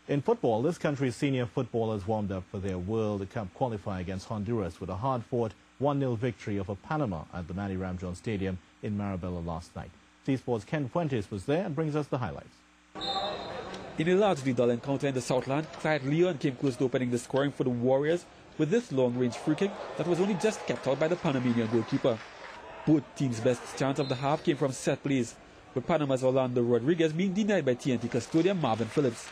In football, this country's senior footballers warmed up for their World Cup qualifier against Honduras with a hard-fought 1-0 victory over Panama at the Manny Ramjon Stadium in Marabella last night. C-Sports' Ken Fuentes was there and brings us the highlights. In a largely dull encounter in the Southland, Clyde Leon came close to opening the scoring for the Warriors with this long-range free kick that was only just kept out by the Panamanian goalkeeper. Both teams' best chance of the half came from set plays, with Panama's Orlando Rodriguez being denied by TNT custodian Marvin Phillips.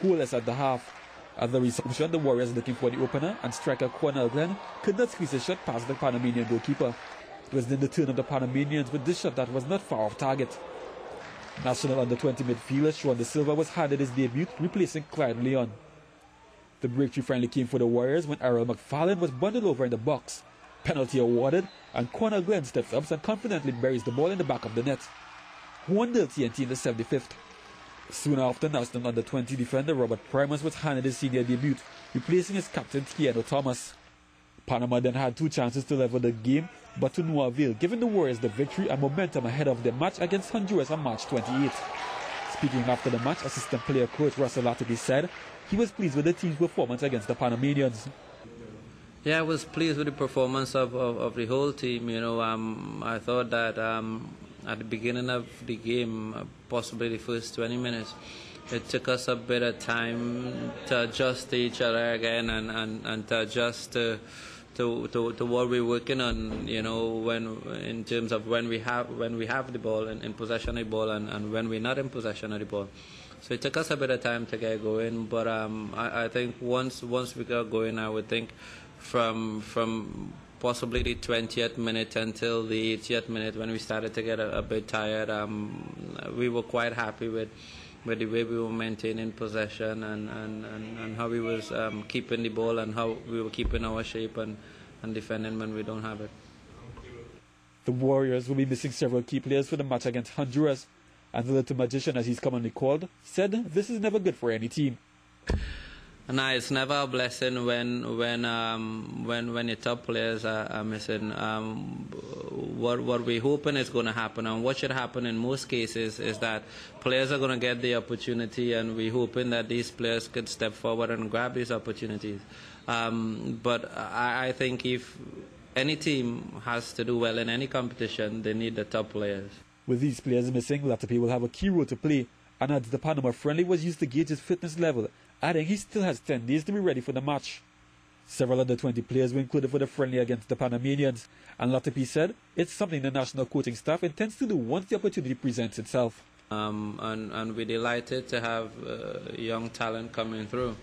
Goalless at the half. At the resumption, the Warriors looking for the opener, and striker Cornell Glenn could not squeeze a shot past the Panamanian goalkeeper. It was then the turn of the Panamanians with this shot that was not far off target. National under-20 midfielder Sean De Silva was handed his debut, replacing Clyde Leon. The breakthrough finally came for the Warriors when Errol McFarlane was bundled over in the box. Penalty awarded, and Cornell Glenn steps up and confidently buries the ball in the back of the net. 1-0 TNT in the 75th. Soon after, National under-20 defender Robert Primus was handed his senior debut, replacing his captain Tieno Thomas. Panama then had two chances to level the game, but to no avail, giving the Warriors the victory and momentum ahead of their match against Honduras on March 28. Speaking after the match, assistant player coach Russell Latipi said he was pleased with the team's performance against the Panamanians. Yeah, I was pleased with the performance of the whole team. I thought that at the beginning of the game, possibly the first 20 minutes, it took us a bit of time to adjust to each other again and to adjust to what we're working on. When in terms of when we have the ball in possession of the ball and when we're not in possession of the ball. So it took us a bit of time to get going, but I think once we got going, I would think from possibly the 20th minute until the 80th minute, when we started to get a bit tired, we were quite happy with the way we were maintaining possession and how we was keeping the ball and how we were keeping our shape and defending when we don't have it. The Warriors will be missing several key players for the match against Honduras, and the little magician, as he's commonly called, said this is never good for any team. No, it's never a blessing when your top players are missing. What we're hoping is going to happen, and what should happen in most cases, is that players are going to get the opportunity, and we're hoping that these players could step forward and grab these opportunities. But I think if any team has to do well in any competition, they need the top players. With these players missing, Latipi will have a key role to play, and adds the Panama friendly was used to gauge his fitness level, adding he still has 10 days to be ready for the match. Several under-20 players were included for the friendly against the Panamanians, and Latipi said it's something the national coaching staff intends to do once the opportunity presents itself. And we're delighted to have young talent coming through.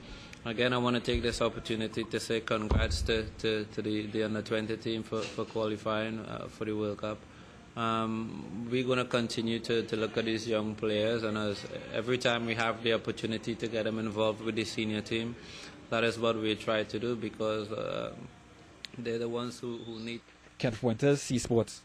Again, I want to take this opportunity to say congrats to the under-20 team for qualifying for the World Cup. We're going to continue to look at these young players, and every time we have the opportunity to get them involved with the senior team, that is what we try to do, because they're the ones who need. Ken Fuentes, C-Sports.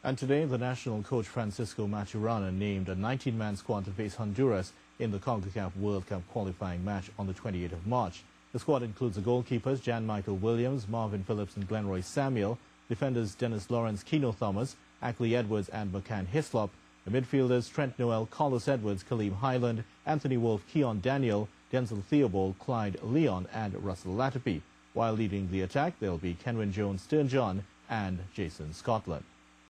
And today, the national coach Francisco Maturana named a 19-man squad to face Honduras in the CONCACAF World Cup qualifying match on the 28th of March. The squad includes the goalkeepers Jan Michael Williams, Marvin Phillips and Glenroy Samuel, defenders Dennis Lawrence, Keno Thomas, Ackley Edwards and McCann Hislop, the midfielders Trent Noel, Carlos Edwards, Kaleem Highland, Anthony Wolf, Keon Daniel, Denzel Theobald, Clyde Leon and Russell Latipi. While leading the attack, there'll be Kenwin Jones, Stern John and Jason Scotland.